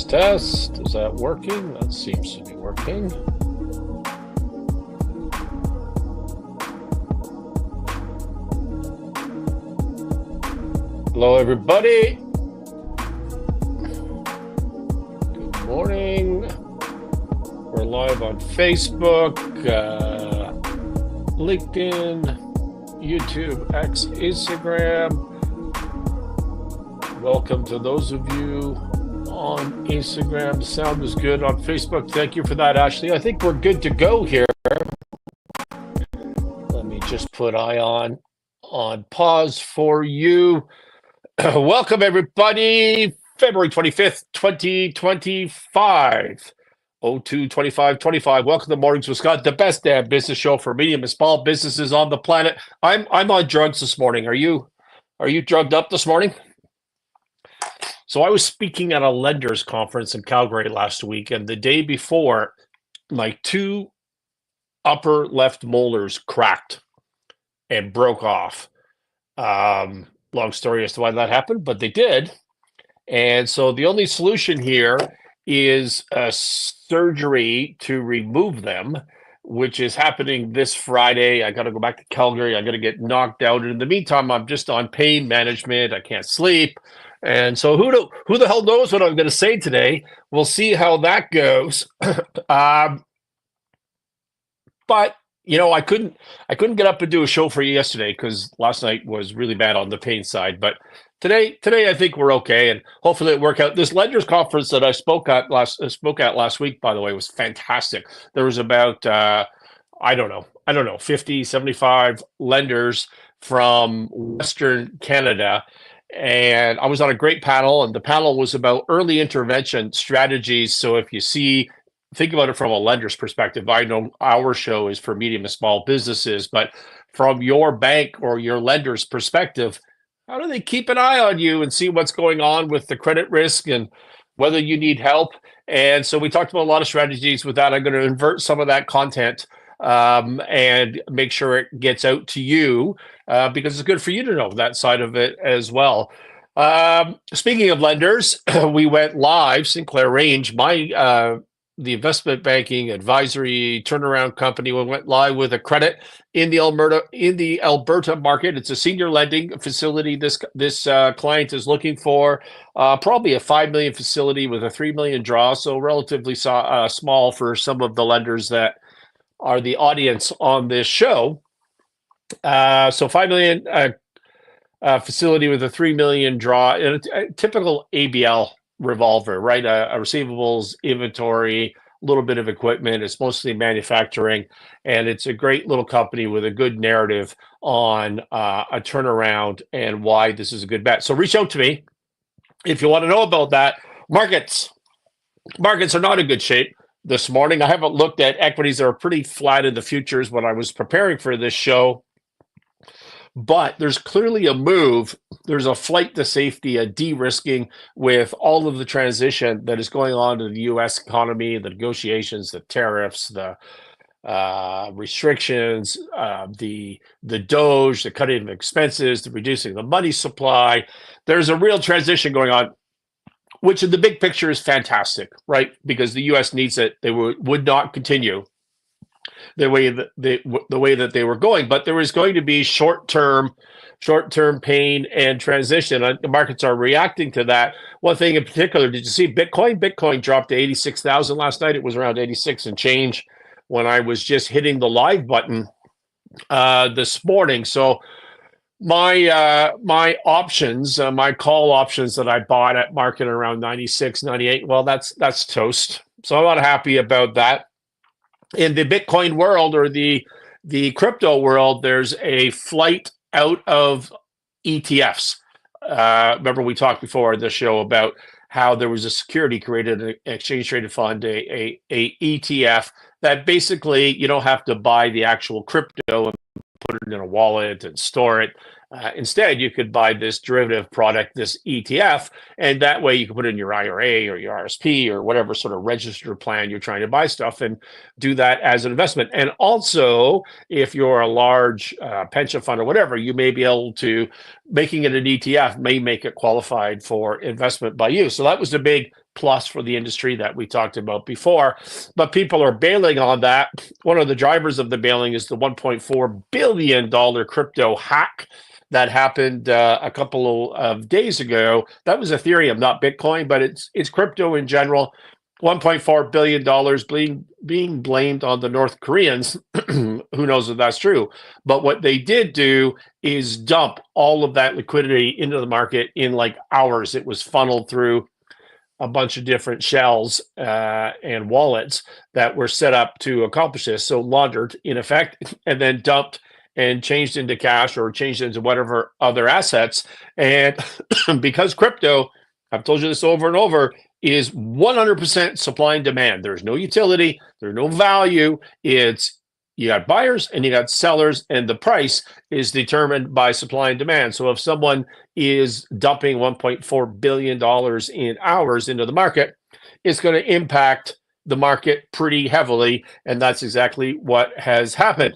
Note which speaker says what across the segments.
Speaker 1: Test. Is that working? That seems to be working. Hello, everybody. Good morning. We're live on Facebook, LinkedIn, YouTube, X, Instagram. Welcome to those of you on Instagram. The sound is good on Facebook. Thank you for that, Ashley. I think we're good to go here. Let me just put on pause for you. Welcome, everybody. February 25th, 2025. 02-25-25. Welcome to Mornings with Scott, the best damn business show for medium and small businesses on the planet. I'm on drugs this morning. Are you drugged up this morning? So I was speaking at a lenders conference in Calgary last week, and the day before, my two upper left molars cracked and broke off. Long story as to why that happened, but they did. And so the only solution here is a surgery to remove them, which is happening this Friday. I got to go back to Calgary. I got to get knocked out. And in the meantime, I'm just on pain management. I can't sleep. And so who the hell knows what I'm going to say today? We'll see how that goes. But you know, I couldn't get up and do a show for you yesterday because last night was really bad on the pain side. But today I think we're okay, and hopefully it work out. This lenders conference that I spoke at last week, by the way, was fantastic. There was about I don't know 50, 75 lenders from Western Canada. And I was on a great panel, and the panel was about early intervention strategies. So if you think about it from a lender's perspective, I know our show is for medium and small businesses, but from your bank or your lender's perspective, how do they keep an eye on you and see what's going on with the credit risk and whether you need help? And so we talked about a lot of strategies with that. I'm going to invert some of that content and make sure it gets out to you because it's good for you to know that side of it as well. Speaking of lenders, we went live, Sinclair Range, the investment banking advisory turnaround company. We went live with a credit in the Alberta market. It's a senior lending facility. This client is looking for probably a 5 million facility with a 3 million draw, so relatively small for some of the lenders that are the audience on this show. So 5 million facility with a 3 million draw, and a typical ABL revolver, right? A receivables, inventory, a little bit of equipment. It's mostly manufacturing, and it's a great little company with a good narrative on a turnaround and why this is a good bet. So reach out to me if you want to know about that. Markets are not in good shape this morning. I haven't looked at equities that are pretty flat in the futures when I was preparing for this show. But there's clearly a move. There's a flight to safety, a de-risking with all of the transition that is going on in the U.S. economy, the negotiations, the tariffs, the restrictions, the DOGE, the cutting of expenses, the reducing the money supply. There's a real transition going on, which in the big picture is fantastic, right? Because the U.S. needs it. They would not continue the way that they were going, but there was going to be short-term pain and transition. The markets are reacting to that. One thing in particular, did you see Bitcoin? Bitcoin dropped to 86,000 last night. It was around 86 and change when I was just hitting the live button this morning. So my options, my call options that I bought at market around 96, 98, well, that's toast. So I'm not happy about that. In the Bitcoin world or the crypto world, there's a flight out of ETFs. Remember we talked before this show about how there was a security created, an exchange traded fund, a ETF that basically you don't have to buy the actual crypto and put it in a wallet and store it. Instead, you could buy this derivative product, this ETF, and that way you can put it in your IRA or your RSP or whatever sort of registered plan you're trying to buy stuff and do that as an investment. And also, if you're a large pension fund or whatever, you may be able to, making it an ETF may make it qualified for investment by you. So that was the big plus for the industry that we talked about before. But people are bailing on that. One of the drivers of the bailing is the $1.4 billion crypto hack that happened a couple of days ago. That was Ethereum, not Bitcoin, but it's crypto in general. $1.4 billion being blamed on the North Koreans. Who knows if that's true? But what they did do is dump all of that liquidity into the market in like hours. It was funneled through a bunch of different shells and wallets that were set up to accomplish this. So laundered in effect, and then dumped and changed into cash or changed into whatever other assets. And because crypto, I've told you this over and over, is 100% supply and demand. There's no utility, there's no value. It's you got buyers and you got sellers, and the price is determined by supply and demand. So if someone is dumping $1.4 billion in hours into the market, it's going to impact the market pretty heavily. And that's exactly what has happened.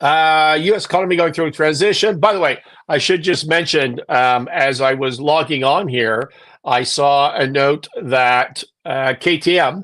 Speaker 1: U.S. economy going through a transition. By the way, I should just mention, as I was logging on here, I saw a note that KTM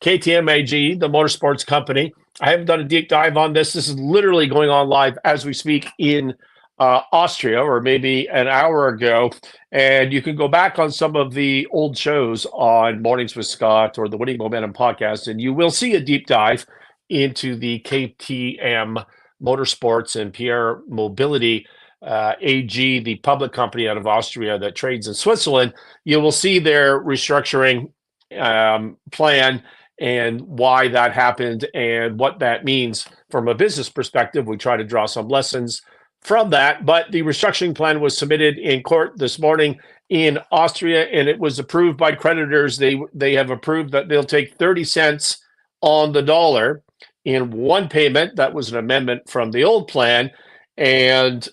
Speaker 1: AG, the motorsports company, I haven't done a deep dive on this. This is literally going on live as we speak in Austria, or maybe an hour ago. And you can go back on some of the old shows on Mornings with Scott or the Winning Momentum podcast, and you will see a deep dive into the KTM Motorsports and Pierre Mobility AG, the public company out of Austria that trades in Switzerland. You will see their restructuring plan and why that happened and what that means from a business perspective. We try to draw some lessons from that, but the restructuring plan was submitted in court this morning in Austria, and it was approved by creditors. They have approved that they'll take 30 cents on the dollar in one payment. That was an amendment from the old plan. And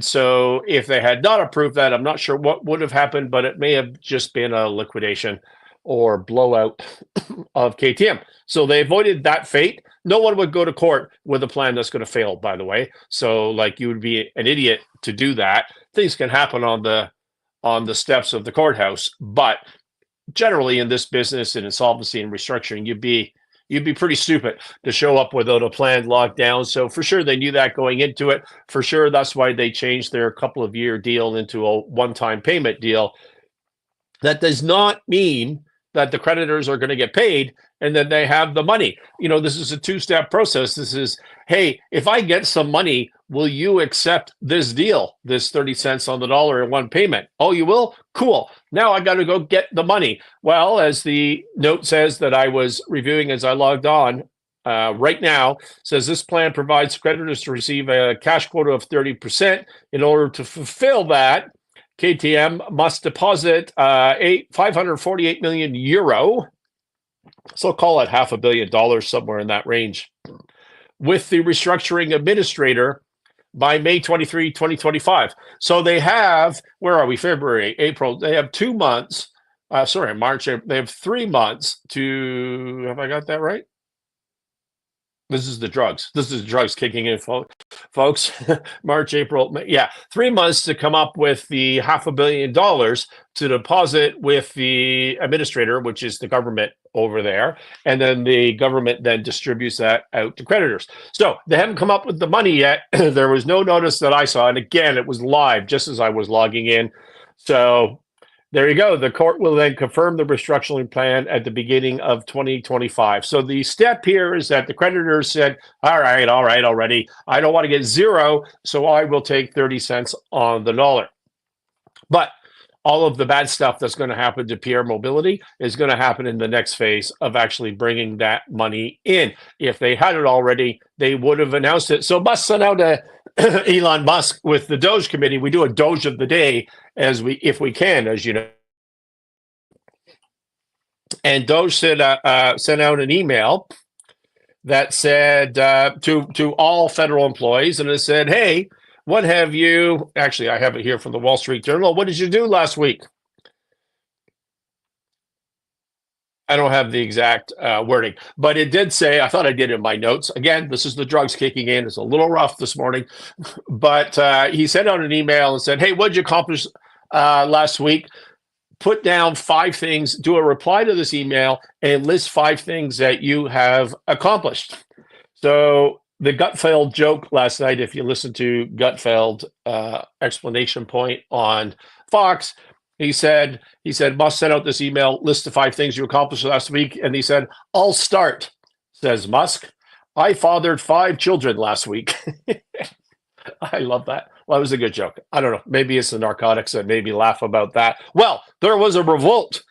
Speaker 1: so if they had not approved that, I'm not sure what would have happened, but it may have just been a liquidation or blowout of KTM. So they avoided that fate. No one would go to court with a plan that's going to fail, by the way. So like, you would be an idiot to do that. Things can happen on the steps of the courthouse, but generally in this business and insolvency and restructuring, you'd be pretty stupid to show up without a plan locked down. So for sure, they knew that going into it. For sure, that's why they changed their couple of year deal into a one-time payment deal. That does not mean that the creditors are going to get paid and then they have the money. You know, this is a two-step process. This is, hey, if I get some money, will you accept this deal, this 30 cents on the dollar in one payment? Oh, you will? Cool. Now I got to go get the money. Well, as the note says that I was reviewing as I logged on, right now, says this plan provides creditors to receive a cash quota of 30%. In order to fulfill that, KTM must deposit 548 million euro, so call it $500 million, somewhere in that range, with the restructuring administrator by May 23, 2025. So they have, where are we? February, April. They have 2 months. March. They have 3 months to, have I got that right? This is the drugs. This is the drugs kicking in, folks. March, April, May. Yeah, 3 months to come up with the $500 million to deposit with the administrator, which is the government over there. And then the government then distributes that out to creditors. So they haven't come up with the money yet. There was no notice that I saw. And again, it was live just as I was logging in. So there you go. The court will then confirm the restructuring plan at the beginning of 2025. So the step here is that the creditors said, all right, already. I don't want to get zero, so I will take 30 cents on the dollar. But all of the bad stuff that's going to happen to Pierre Mobility is going to happen in the next phase of actually bringing that money in. If they had it already, they would have announced it. So must send out a Elon Musk with the Doge committee. We do a Doge of the day if we can, as you know. And Doge sent out an email that said to all federal employees, and it said, hey, What have you, actually, I have it here from the Wall Street Journal. What did you do last week? I don't have the exact wording, but it did say, I thought I did in my notes. Again, this is the drugs kicking in. It's a little rough this morning, but he sent out an email and said, hey, what did you accomplish last week? Put down 5 things, do a reply to this email and list 5 things that you have accomplished. So the Gutfeld joke last night, if you listen to Gutfeld explanation point on Fox, he said, Musk sent out this email, list the 5 things you accomplished last week. And he said, I'll start, says Musk. I fathered 5 children last week. I love that. Well, it was a good joke. I don't know. Maybe it's the narcotics that made me laugh about that. Well, there was a revolt.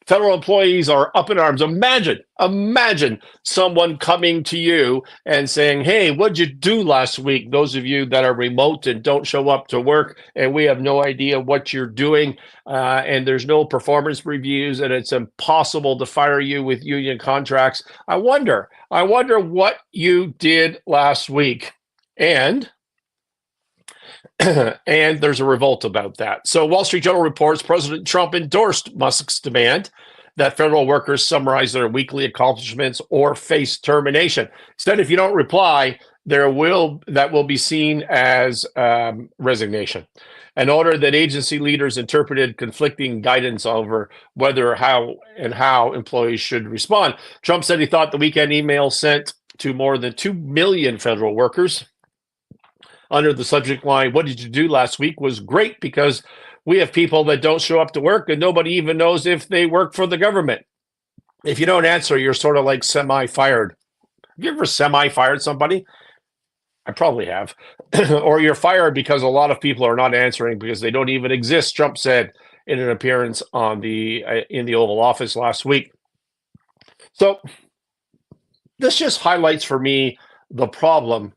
Speaker 1: Federal employees are up in arms. Imagine someone coming to you and saying, hey, what'd you do last week? Those of you that are remote and don't show up to work, and we have no idea what you're doing, and there's no performance reviews, and it's impossible to fire you with union contracts. I wonder what you did last week. And and there's a revolt about that. So Wall Street Journal reports President Trump endorsed Musk's demand that federal workers summarize their weekly accomplishments or face termination. Instead, if you don't reply, that will be seen as resignation. An order that agency leaders interpreted conflicting guidance over whether how employees should respond. Trump said he thought the weekend email sent to more than 2 million federal workers under the subject line, what did you do last week, was great because we have people that don't show up to work and nobody even knows if they work for the government. If you don't answer, you're sort of like semi-fired. Have you ever semi-fired somebody? I probably have. Or you're fired because a lot of people are not answering because they don't even exist, Trump said in an appearance on in the Oval Office last week. So this just highlights for me the problem,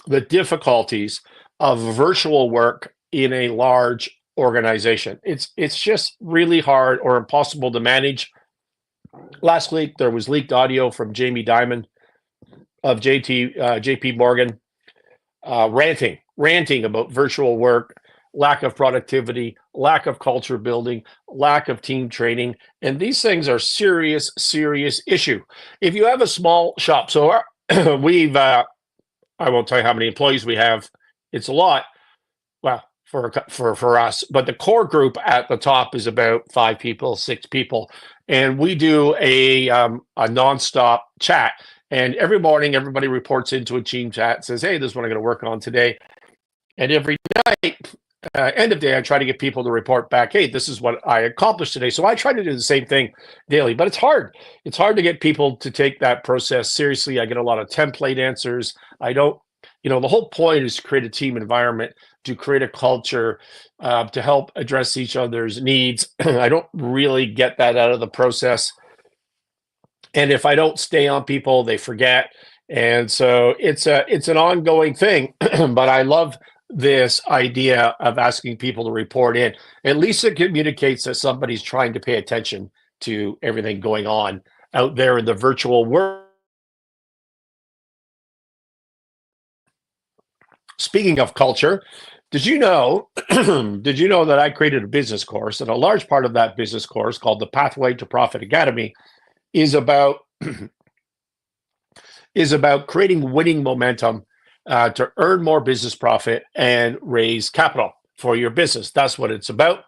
Speaker 1: the difficulties of virtual work in a large organization. It's just really hard or impossible to manage. Last week, there was leaked audio from Jamie Dimon of JP Morgan ranting about virtual work, lack of productivity, lack of culture building, lack of team training. And these things are serious issue. If you have a small shop, so we've I won't tell you how many employees we have. It's a lot. Well, for us, but the core group at the top is about 5 people, 6 people, and we do a nonstop chat. And every morning, everybody reports into a team chat, says, "Hey, this is what I'm going to work on today." And every night, end of day, I try to get people to report back, "Hey, this is what I accomplished today." So I try to do the same thing daily, but it's hard. It's hard to get people to take that process seriously. I get a lot of template answers. I don't, the whole point is to create a team environment, to create a culture, to help address each other's needs. I don't really get that out of the process. And if I don't stay on people, they forget. And so it's an ongoing thing, but I love this idea of asking people to report in. At least it communicates that somebody's trying to pay attention to everything going on out there in the virtual world. Speaking of culture, did you know that I created a business course, and a large part of that business course, called the Pathway to Profit Academy, is about creating winning momentum to earn more business profit and raise capital for your business. That's what it's about.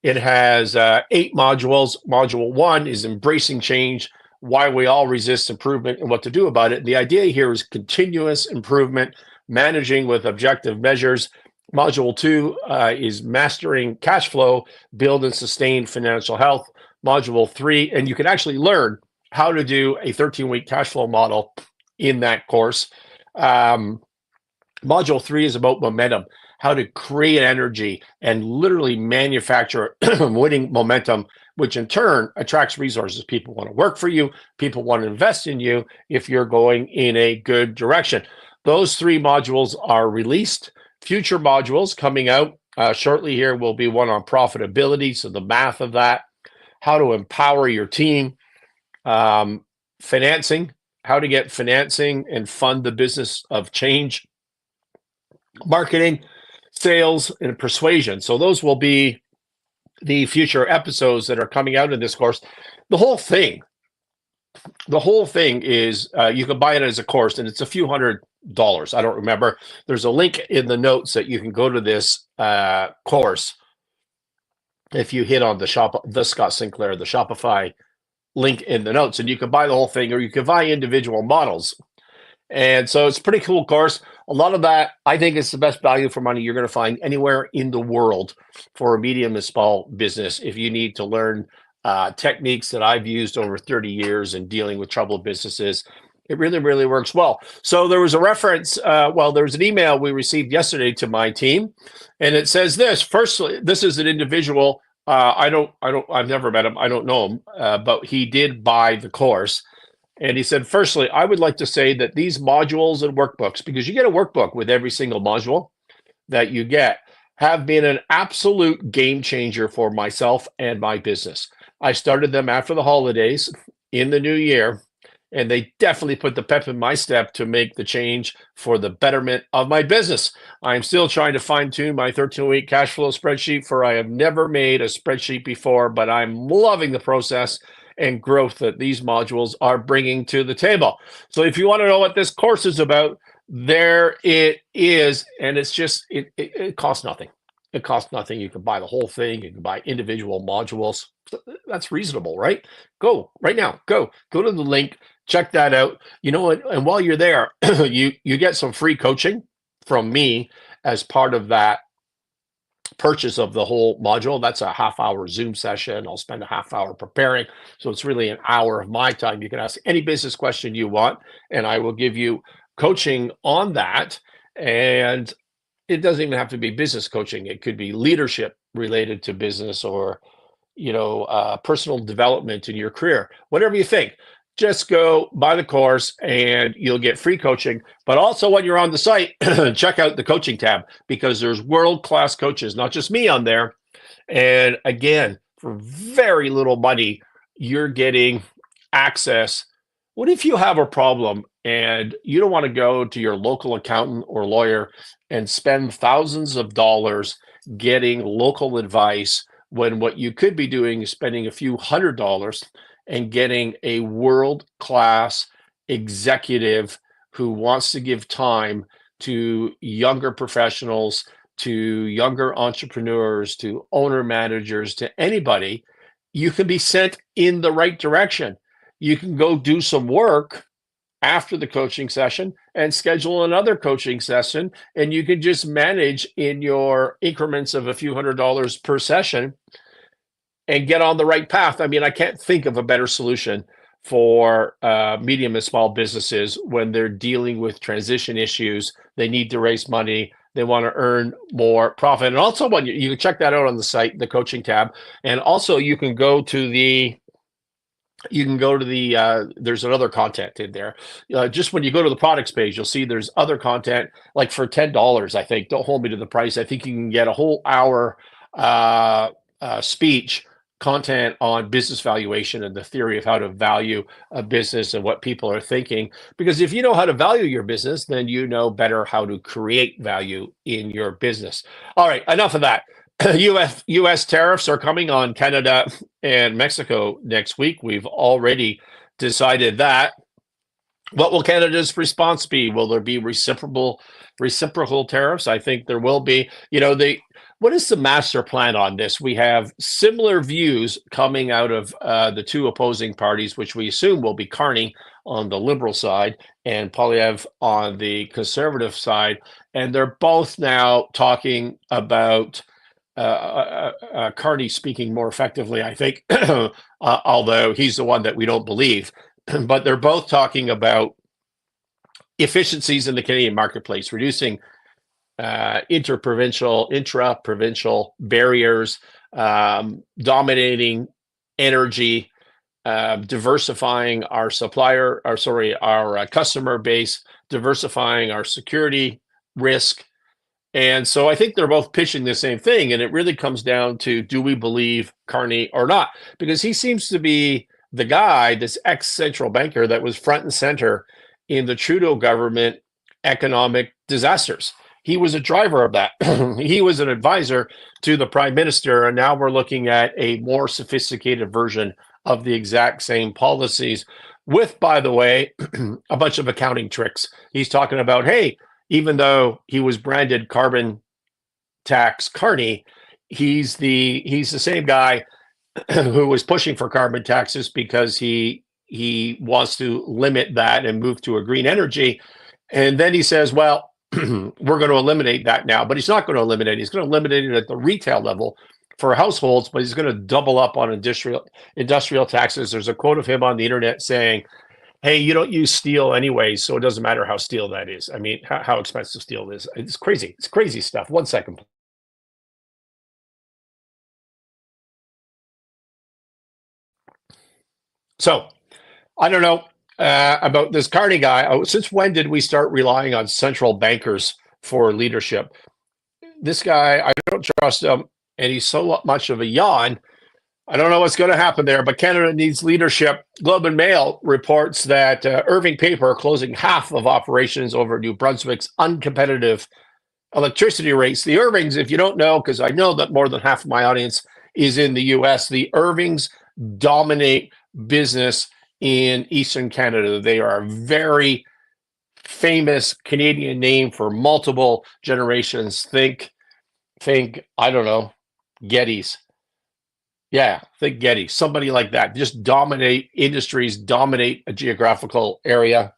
Speaker 1: It has 8 modules. Module 1 is embracing change, why we all resist improvement and what to do about it. The idea here is continuous improvement, managing with objective measures. Module 2 is mastering cash flow, build and sustain financial health. Module 3, and you can actually learn how to do a 13-week cash flow model in that course. Module 3 is about momentum, how to create energy and literally manufacture winning momentum, which in turn attracts resources. People want to work for you. People want to invest in you if you're going in a good direction. Those 3 modules are released. Future modules coming out shortly here will be one on profitability, so the math of that, how to empower your team, financing, how to get financing and fund the business of change, marketing, sales, and persuasion. So those will be the future episodes that are coming out in this course. The whole thing, the whole thing is you can buy it as a course, and it's a few $100s. I don't remember. There's a link in the notes that you can go to this course if you hit on the Scott Sinclair, the Shopify link in the notes, and you can buy the whole thing, or you can buy individual models. And so it's a pretty cool course. A lot of that, I think, is the best value for money you're going to find anywhere in the world for a medium and small business. If you need to learn techniques that I've used over 30 years in dealing with troubled businesses, it really, really works well. So there was a reference, there was an email we received yesterday to my team, and it says this. Firstly, this is an individual. I've never met him. I don't know him, but he did buy the course. And he said, firstly, I would like to say that these modules and workbooks, because you get a workbook with every single module that you get, have been an absolute game changer for myself and my business. I started them after the holidays in the new year, and they definitely put the pep in my step to make the change for the betterment of my business. I'm still trying to fine tune my 13-week cash flow spreadsheet, for I have never made a spreadsheet before, but I'm loving the process and growth that these modules are bringing to the table. So if you want to know what this course is about, there it is. And it's just, it costs nothing. It costs nothing. You can buy the whole thing. You can buy individual modules. That's reasonable, right? Go right now. Go to the link. Check that out. You know, and while you're there, you get some free coaching from me as part of that purchase of the whole module. That's a half-hour Zoom session. I'll spend a half hour preparing. So it's really an hour of my time. You can ask any business question you want, and I will give you coaching on that. And it doesn't even have to be business coaching. It could be leadership related to business, or personal development in your career, whatever you think. Just go buy the course and you'll get free coaching. But also, when you're on the site, check out the coaching tab, because there's world-class coaches, not just me, on there. And again, for very little money, you're getting access. What if you have a problem and you don't want to go to your local accountant or lawyer and spend thousands of dollars getting local advice, when what you could be doing is spending a few $100s and getting a world-class executive who wants to give time to younger professionals, to younger entrepreneurs, to owner managers, to anybody? You can be sent in the right direction. You can go do some work after the coaching session and schedule another coaching session, and you can just manage in your increments of a few $100s per session and get on the right path. I mean, I can't think of a better solution for medium and small businesses when they're dealing with transition issues. They need to raise money. They want to earn more profit. And also, when you can check that out on the site, the coaching tab. And also, you can go to the there's another content in there. Just when you go to the products page, you'll see there's other content, like for $10, I think. Don't hold me to the price. I think you can get a whole hour speech content on business valuation and the theory of how to value a business and what people are thinking. Because if you know how to value your business, then you know better how to create value in your business. All right, enough of that. US tariffs are coming on Canada and Mexico next week. We've already decided that. What will Canada's response be? Will there be reciprocal tariffs? I think there will be. What is the master plan on this? We have similar views coming out of the two opposing parties, which we assume will be Carney on the Liberal side and Poilievre on the Conservative side. And they're both now talking about Carney speaking more effectively, I think, although he's the one that we don't believe. But they're both talking about efficiencies in the Canadian marketplace, reducing intra-provincial barriers, dominating energy, diversifying our customer base, diversifying our security risk. And so I think they're both pitching the same thing. And it really comes down to, do we believe Carney or not? Because he seems to be the guy, this ex-central banker, that was front and center in the Trudeau government economic disasters. he was a driver of that. He was an advisor to the prime minister, and now we're looking at a more sophisticated version of the exact same policies with, by the way, a bunch of accounting tricks. He's talking about, hey, even though he was branded carbon tax Carney, he's the same guy who was pushing for carbon taxes because he wants to limit that and move to a green energy. And then he says, well, we're going to eliminate that now, but he's not going to eliminate it. He's going to eliminate it at the retail level for households, but he's going to double up on industrial taxes. There's a quote of him on the internet saying, hey, you don't use steel anyway, so it doesn't matter how steel that is. I mean, how expensive steel is. It's crazy. It's crazy stuff. 1 second. So I don't know about this Carney guy. Since when did we start relying on central bankers for leadership? This guy, I don't trust him, and he's so much of a yawn. I don't know what's going to happen there, but Canada needs leadership. Globe and Mail reports that Irving Paper closing half of operations over New Brunswick's uncompetitive electricity rates. The Irvings, if you don't know, because I know that more than half of my audience is in the US, the Irvings dominate business in Eastern Canada. They are a very famous Canadian name for multiple generations. Think, I don't know, Getty's. Yeah, think Getty, somebody like that. Just dominate industries, dominate a geographical area.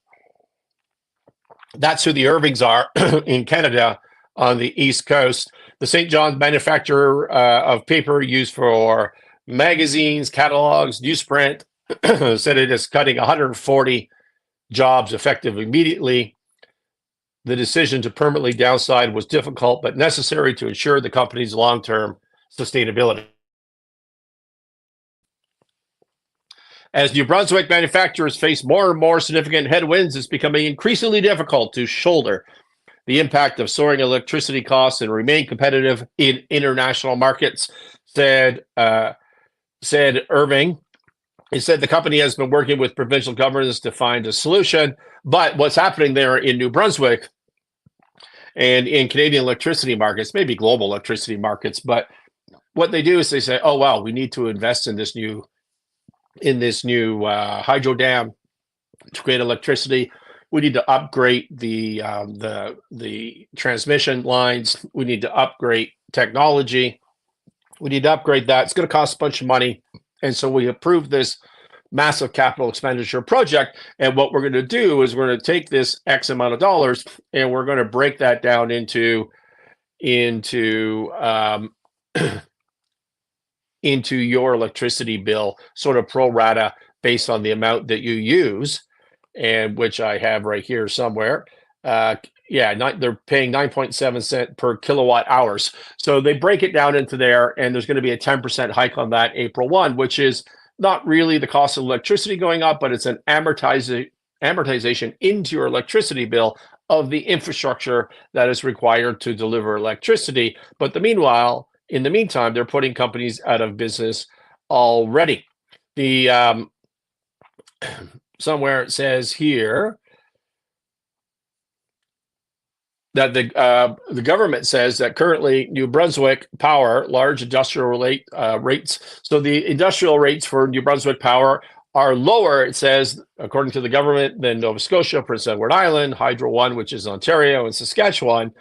Speaker 1: That's who the Irvings are in Canada on the East Coast. The St. John's manufacturer of paper used for magazines, catalogs, newsprint, said it is cutting 140 jobs effective immediately. The decision to permanently downside was difficult but necessary to ensure the company's long-term sustainability. As New Brunswick manufacturers face more and more significant headwinds, it's becoming increasingly difficult to shoulder the impact of soaring electricity costs and remain competitive in international markets, said Irving. He said the company has been working with provincial governments to find a solution, but what's happening there in New Brunswick and in Canadian electricity markets, maybe global electricity markets, but what they do is they say, oh, wow, we need to invest in this new hydro dam to create electricity. We need to upgrade the transmission lines. We need to upgrade technology. We need to upgrade that. It's going to cost a bunch of money. And so we approved this massive capital expenditure project. And what we're going to do is we're going to take this X amount of dollars and we're going to break that down into your electricity bill, sort of pro rata based on the amount that you use, and which I have right here somewhere. They're paying 9.7 cents per kilowatt hours. So they break it down into there, and there's going to be a 10% hike on that April 1, which is not really the cost of electricity going up, but it's an amortization into your electricity bill of the infrastructure that is required to deliver electricity. But in the meantime, they're putting companies out of business already. Somewhere it says here that the government says that currently New Brunswick Power large industrial rates. So the industrial rates for New Brunswick Power are lower, it says, according to the government, than Nova Scotia, Prince Edward Island, Hydro One, which is Ontario, and Saskatchewan,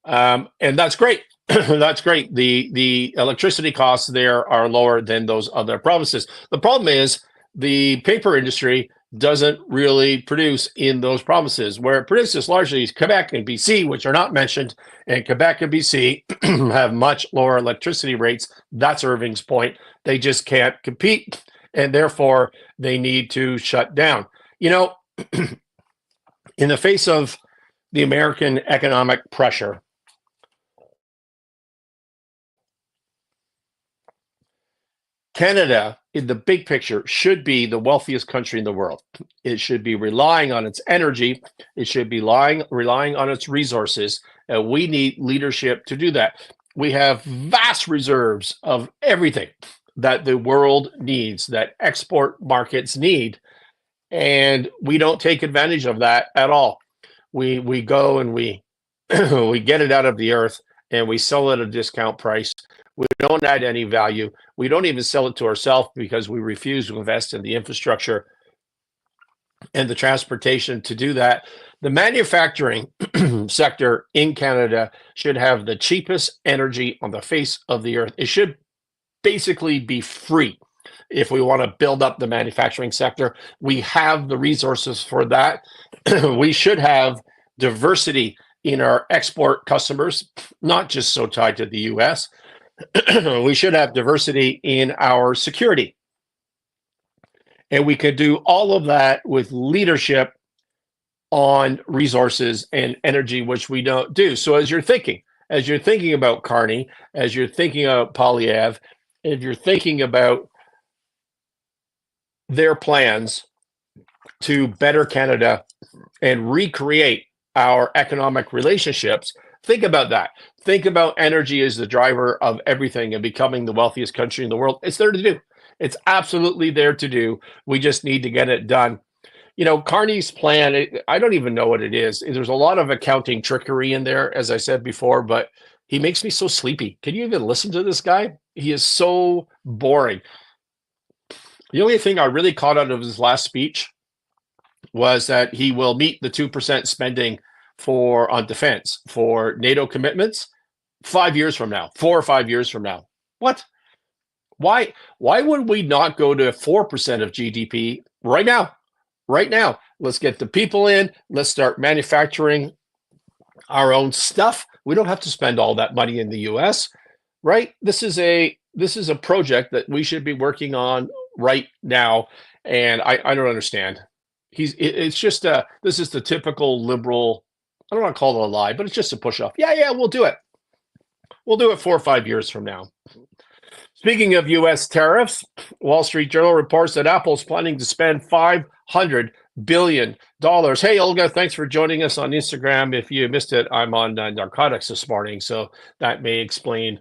Speaker 1: and that's great. That's great. The electricity costs there are lower than those other provinces. The problem is the paper industry doesn't really produce in those provinces. Where it produces largely is Quebec and BC, which are not mentioned. And Quebec and BC have much lower electricity rates. That's Irving's point. They just can't compete, and therefore they need to shut down. You know, in the face of the American economic pressure, Canada, in the big picture, should be the wealthiest country in the world. It should be relying on its energy. It should be relying on its resources. And we need leadership to do that. We have vast reserves of everything that the world needs, that export markets need. And we don't take advantage of that at all. We go and we we get it out of the earth and we sell it at a discount price. We don't add any value. We don't even sell it to ourselves because we refuse to invest in the infrastructure and the transportation to do that. The manufacturing sector in Canada should have the cheapest energy on the face of the earth. It should basically be free if we want to build up the manufacturing sector. We have the resources for that. We should have diversity in our export customers, not just so tied to the US. We should have diversity in our security. And we could do all of that with leadership on resources and energy, which we don't do. So as you're thinking about Carney, as you're thinking about Polyev, if you're thinking about their plans to better Canada and recreate our economic relationships, think about that. Think about energy as the driver of everything and becoming the wealthiest country in the world. It's there to do. It's absolutely there to do. We just need to get it done. You know, Carney's plan, I don't even know what it is. There's a lot of accounting trickery in there, as I said before, but he makes me so sleepy. Can you even listen to this guy? He is so boring. The only thing I really caught out of his last speech was that he will meet the 2% spending on defense for NATO commitments 5 years from now, 4 or 5 years from now. What? Why would we not go to 4% of GDP right now? Right now, let's get the people in. Let's start manufacturing our own stuff. We don't have to spend all that money in the US, right? This is a project that we should be working on right now. And I don't understand. It's just this is the typical liberal, I don't want to call it a lie, but it's just a push off. Yeah, we'll do it. We'll do it 4 or 5 years from now. Speaking of US tariffs, Wall Street Journal reports that Apple's planning to spend $500 billion. Hey, Olga, thanks for joining us on Instagram. If you missed it, I'm on narcotics this morning, so that may explain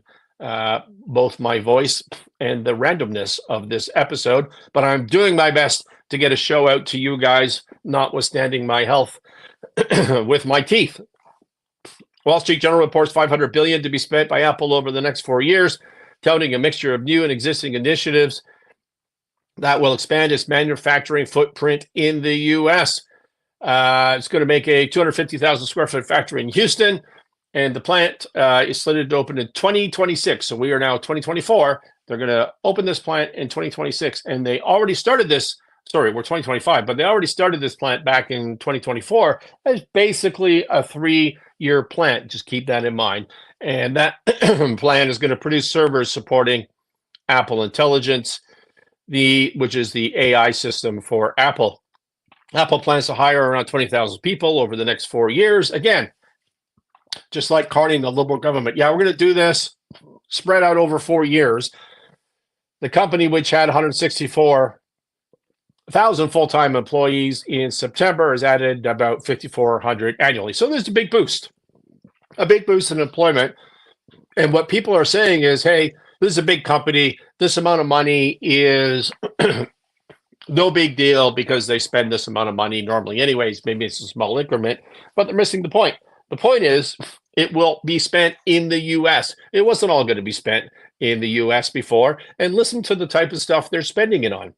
Speaker 1: both my voice and the randomness of this episode, but I'm doing my best to get a show out to you guys, notwithstanding my health with my teeth. Wall Street Journal reports $500 billion to be spent by Apple over the next 4 years, touting a mixture of new and existing initiatives that will expand its manufacturing footprint in the U.S. It's going to make a 250,000 square foot factory in Houston, and the plant is slated to open in 2026. So we are now 2024. They're going to open this plant in 2026, and they already started this. Sorry, we're 2025, but they already started this plant back in 2024 as basically a 3-year plant. Just keep that in mind. And that plan is going to produce servers supporting Apple Intelligence, which is the AI system for Apple. Apple plans to hire around 20,000 people over the next 4 years. Again, just like Carney and the Liberal government. Yeah, we're going to do this spread out over 4 years. The company, which had 164,000 full-time employees in September, has added about 5,400 annually. So there's a big boost in employment. And what people are saying is, hey, this is a big company. This amount of money is no big deal because they spend this amount of money normally anyways. Maybe it's a small increment, but they're missing the point. The point is it will be spent in the U.S. It wasn't all going to be spent in the U.S. before. And listen to the type of stuff they're spending it on.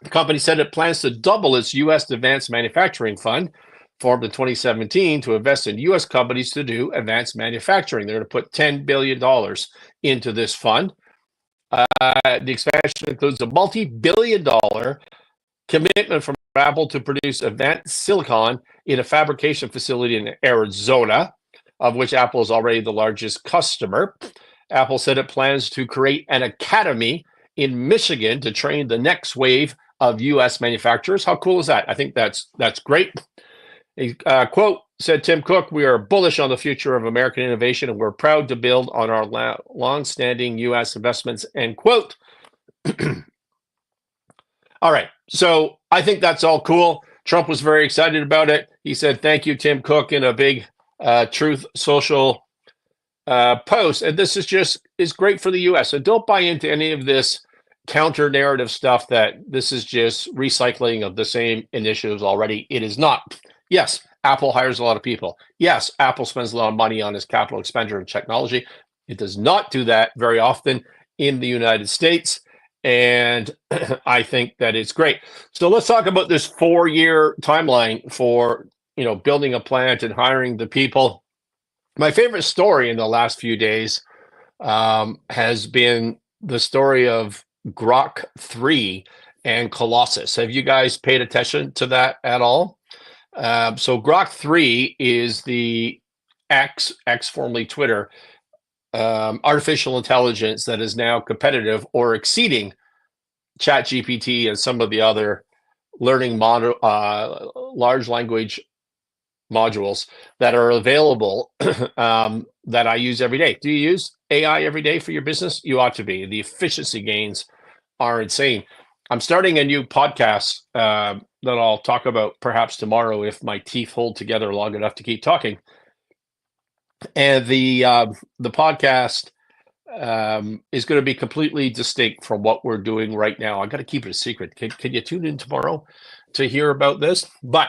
Speaker 1: The company said it plans to double its U.S. Advanced Manufacturing Fund, formed in 2017, to invest in U.S. companies to do advanced manufacturing. They're going to put $10 billion into this fund. The expansion includes a multi-billion-dollar commitment from Apple to produce advanced silicon in a fabrication facility in Arizona, of which Apple is already the largest customer. Apple said it plans to create an academy in Michigan to train the next wave of U.S. manufacturers. How cool is that? I think that's great. A quote said, Tim Cook, we are bullish on the future of American innovation, and we're proud to build on our long-standing U.S. investments, end quote. All right. So I think that's all cool. Trump was very excited about it. He said, thank you, Tim Cook, in a big Truth Social post. And this is great for the U.S. So don't buy into any of this counter narrative stuff that this is just recycling of the same initiatives already. It is not. Yes, Apple hires a lot of people. Yes, Apple spends a lot of money on its capital expenditure and technology. It does not do that very often in the United States. And I think that it's great. So let's talk about this 4-year timeline for, building a plant and hiring the people. My favorite story in the last few days has been the story of Grok 3 and Colossus. Have you guys paid attention to that at all? So Grok 3 is the X formerly Twitter, artificial intelligence that is now competitive or exceeding ChatGPT and some of the other learning model, large language modules that are available that I use every day. Do you use AI every day for your business? You ought to be. The efficiency gains are insane. I'm starting a new podcast that I'll talk about perhaps tomorrow if my teeth hold together long enough to keep talking. And the podcast is going to be completely distinct from what we're doing right now. I got to keep it a secret. Can you tune in tomorrow to hear about this? But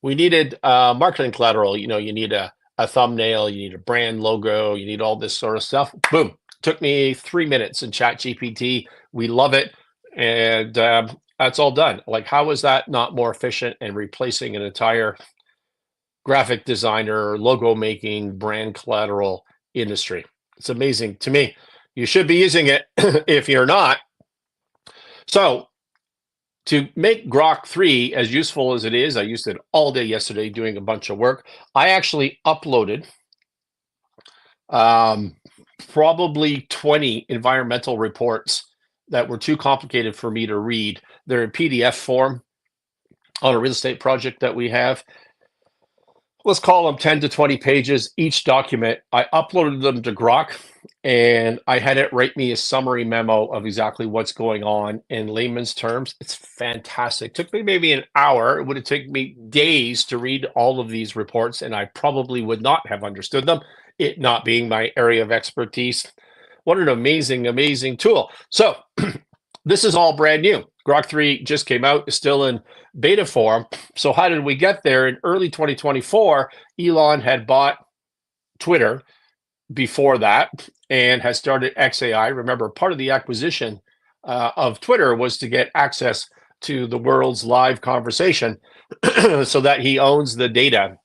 Speaker 1: we needed marketing collateral. You need a thumbnail, you need a brand logo, you need all this sort of stuff. Boom. Took me 3 minutes in ChatGPT. We love it. And that's all done. Like, how is that not more efficient and replacing an entire graphic designer, logo making, brand collateral industry? It's amazing to me. You should be using it if you're not. So to make Grok 3 as useful as it is, I used it all day yesterday doing a bunch of work. I actually uploaded probably 20 environmental reports that were too complicated for me to read. They're in PDF form on a real estate project that we have. Let's call them 10 to 20 pages each document. I uploaded them to Grok and I had it write me a summary memo of exactly what's going on in layman's terms. It's fantastic. Took me maybe an hour. It would have taken me days to read all of these reports, and I probably would not have understood them, it not being my area of expertise. What an amazing, amazing tool. So this is all brand new. Grok 3 just came out, is still in beta form. So how did we get there? In early 2024, Elon had bought Twitter before that and has started XAI. Remember, part of the acquisition of Twitter was to get access to the world's live conversation so that he owns the data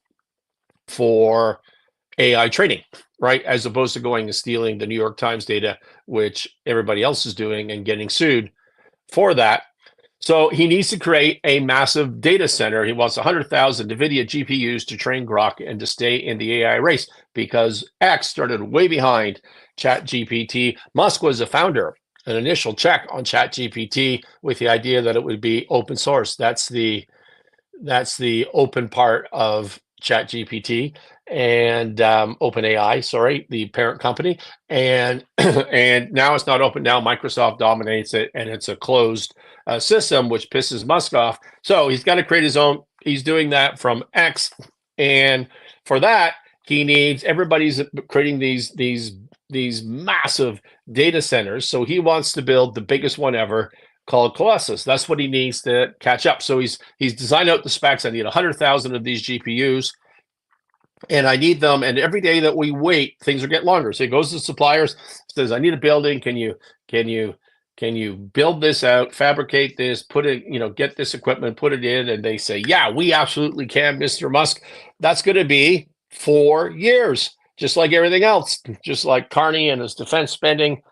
Speaker 1: for AI training, right? As opposed to going and stealing the New York Times data, which everybody else is doing and getting sued for that. So he needs to create a massive data center. He wants 100,000 NVIDIA GPUs to train Grok and to stay in the AI race because X started way behind ChatGPT. Musk was a founder, an initial check on ChatGPT with the idea that it would be open source. That's the open part of ChatGPT and OpenAI, sorry, the parent company. And and now it's not open. Now Microsoft dominates it, and it's a closed system, which pisses Musk off. So he's got to create his own. He's doing that from X, and for that he needs everybody's creating these massive data centers. So he wants to build the biggest one ever, called Colossus. That's what he needs to catch up. So he's designed out the specs. I need 100,000 of these GPUs, and I need them. And every day that we wait, things are getting longer. So he goes to suppliers, says, "I need a building. Can you build this out, fabricate this, put it, get this equipment, put it in?" And they say, "Yeah, we absolutely can, Mr. Musk." That's going to be 4 years, just like everything else, just like Carney and his defense spending,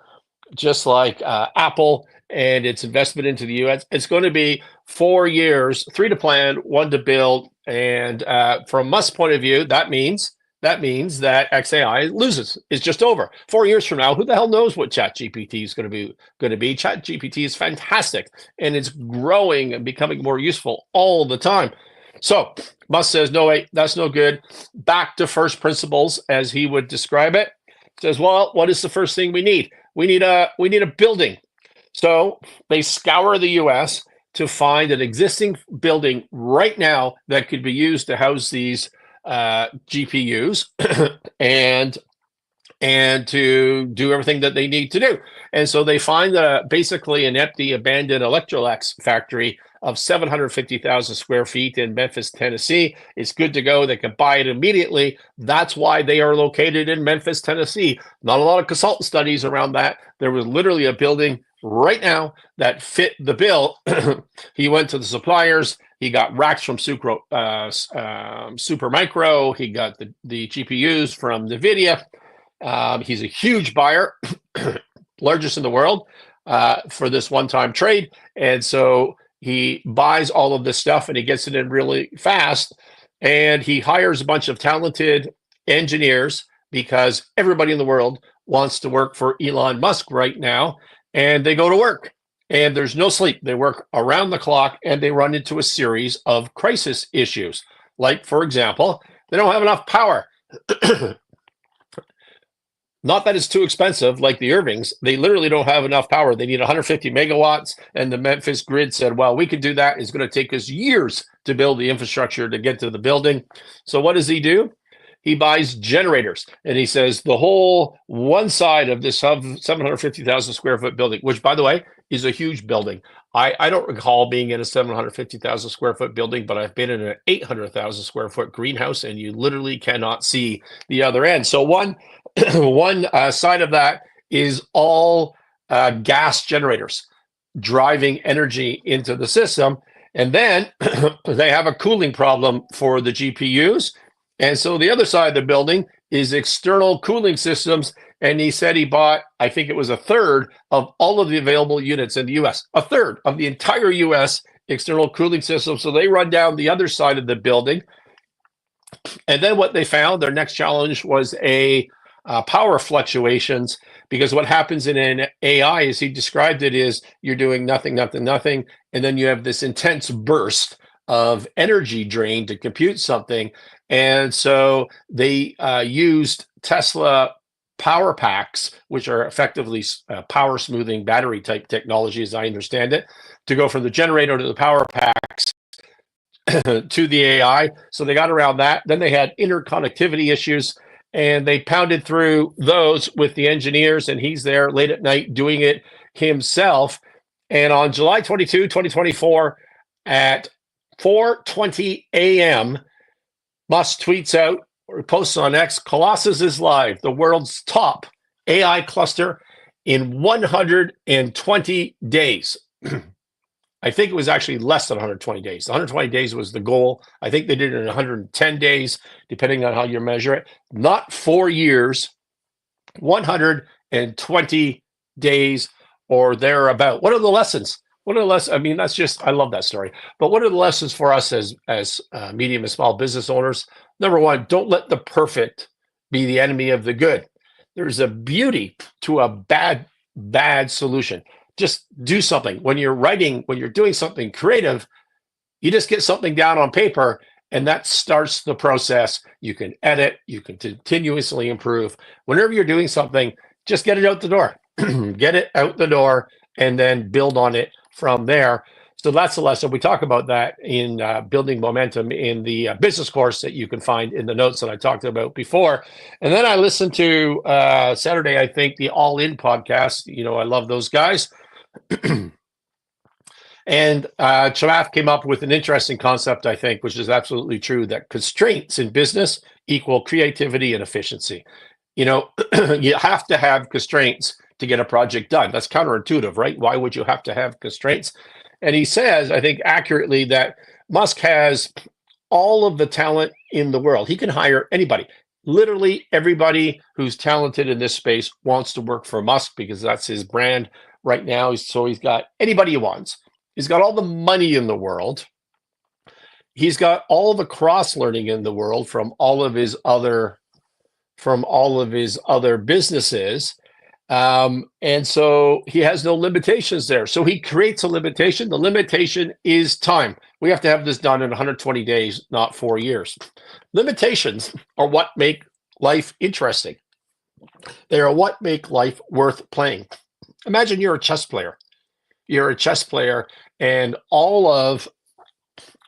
Speaker 1: just like Apple and its investment into the U.S. It's going to be 4 years, 3 to plan, 1 to build. And from Musk's point of view, that means that XAI loses. It's just over. 4 years from now, who the hell knows what ChatGPT is going to be? ChatGPT is fantastic, and it's growing and becoming more useful all the time. So Musk says, "No, wait, that's no good." Back to first principles, as he would describe it. Says, "Well, what is the first thing we need? We need a building." So they scour the U.S. to find an existing building right now that could be used to house these GPUs and to do everything that they need to do. And so they find basically an empty, abandoned Electrolux factory of 750,000 square feet in Memphis, Tennessee. It's good to go. They can buy it immediately. That's why they are located in Memphis, Tennessee. Not a lot of consultant studies around that. There was literally a building right now that fit the bill. He went to the suppliers. He got racks from Supermicro. He got the GPUs from NVIDIA. He's a huge buyer, largest in the world for this one-time trade. And so he buys all of this stuff and he gets it in really fast. And he hires a bunch of talented engineers because everybody in the world wants to work for Elon Musk right now. And they go to work and there's no sleep. They work around the clock and they run into a series of crisis issues. Like, for example, they don't have enough power. Not that it's too expensive, like the Irvings. They literally don't have enough power. They need 150 megawatts, and the Memphis grid said, well, we can do that. It's going to take us years to build the infrastructure to get to the building. So what does he do? He buys generators, and he says the whole one side of this 750,000 square foot building, which, by the way, is a huge building. I don't recall being in a 750,000 square foot building, but I've been in an 800,000 square foot greenhouse, and you literally cannot see the other end. So one side of that is all gas generators driving energy into the system. And then they have a cooling problem for the GPUs. And so the other side of the building is external cooling systems. And he said he bought, I think it was a third of all of the available units in the US, a third of the entire US external cooling system. So they run down the other side of the building. And then what they found, their next challenge was power fluctuations, because what happens in an AI, as he described it, is you're doing nothing, and then you have this intense burst of energy drain to compute something. And so they used Tesla power packs, which are effectively power smoothing battery type technology, as I understand it, to go from the generator to the power packs to the AI. So they got around that. Then they had interconnectivity issues, and they pounded through those with the engineers, and he's there late at night doing it himself. And on July 22, 2024, at 4:20 a.m., Musk tweets out or posts on X, Colossus is live, the world's top AI cluster in 120 days. I think it was actually less than 120 days. 120 days was the goal. I think they did it in 110 days, depending on how you measure it. Not 4 years, 120 days or thereabout. What are the lessons? What are the lessons? I mean, that's just, I love that story. But what are the lessons for us as medium and small business owners? Number one, don't let the perfect be the enemy of the good. There's a beauty to a bad solution. Just do something. When you're writing, when you're doing something creative, you just get something down on paper, and that starts the process. You can edit, you can continuously improve. Whenever you're doing something, just get it out the door. Get it out the door, and then build on it from there. So that's the lesson. We talk about that in building momentum in the business course that you can find in the notes that I talked about before. And then I listened to Saturday, I think, the All In podcast. You know, I love those guys. And Chamath came up with an interesting concept, I think, which is absolutely true, that constraints in business equal creativity and efficiency. You know, you have to have constraints to get a project done. That's counterintuitive, right? Why would you have to have constraints? And he says, I think accurately, that Musk has all of the talent in the world. He can hire anybody. Literally everybody who's talented in this space wants to work for Musk because that's his brand right now. So he's got anybody he wants. He's got all the money in the world. He's got all the cross learning in the world from all of his other businesses. And so he has no limitations there. So he creates a limitation. The limitation is time. We have to have this done in 120 days, not 4 years. Limitations are what make life interesting. They are what make life worth playing. Imagine you're a chess player. You're a chess player, and all of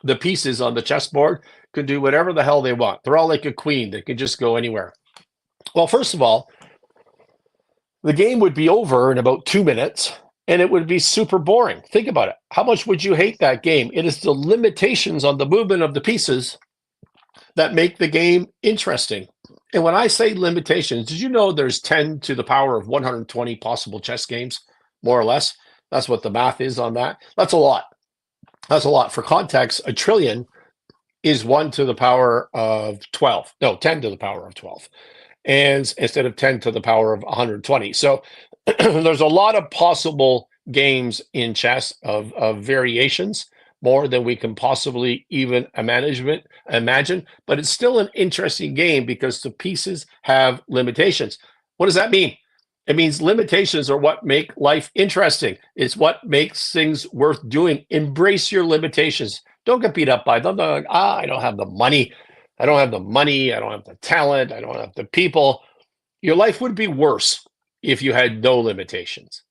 Speaker 1: the pieces on the chessboard can do whatever the hell they want. They're all like a queen. They can just go anywhere. Well, first of all, the game would be over in about 2 minutes, and it would be super boring. Think about it. How much would you hate that game? It is the limitations on the movement of the pieces that make the game interesting. And when I say limitations, did you know there's 10 to the power of 120 possible chess games, more or less? That's what the math is on that. That's a lot. That's a lot. For context, a trillion is 1 to the power of 12. No, 10 to the power of 12. And instead of 10 to the power of 120. So there's a lot of possible games in chess of variations, more than we can possibly even imagine, but it's still an interesting game because the pieces have limitations. What does that mean? It means limitations are what make life interesting. It's what makes things worth doing. Embrace your limitations. Don't get beat up by them. Like, I don't have the money. I don't have the money. I don't have the talent. I don't have the people. Your life would be worse if you had no limitations.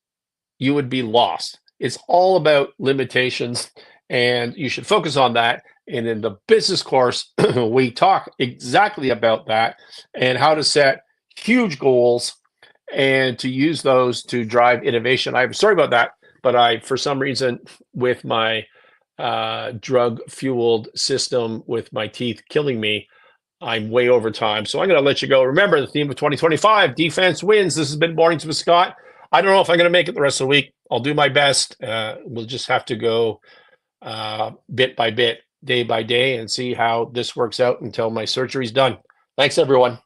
Speaker 1: You would be lost. It's all about limitations, and you should focus on that. And in the business course, we talk exactly about that and how to set huge goals and to use those to drive innovation. I'm sorry about that, but for some reason, with my drug-fueled system, with my teeth killing me, I'm way over time. So I'm going to let you go. Remember the theme of 2025, defense wins. This has been Mornings with Scott. I don't know if I'm going to make it the rest of the week. I'll do my best. We'll just have to go bit by bit, day by day, and see how this works out until my surgery's done. Thanks, everyone.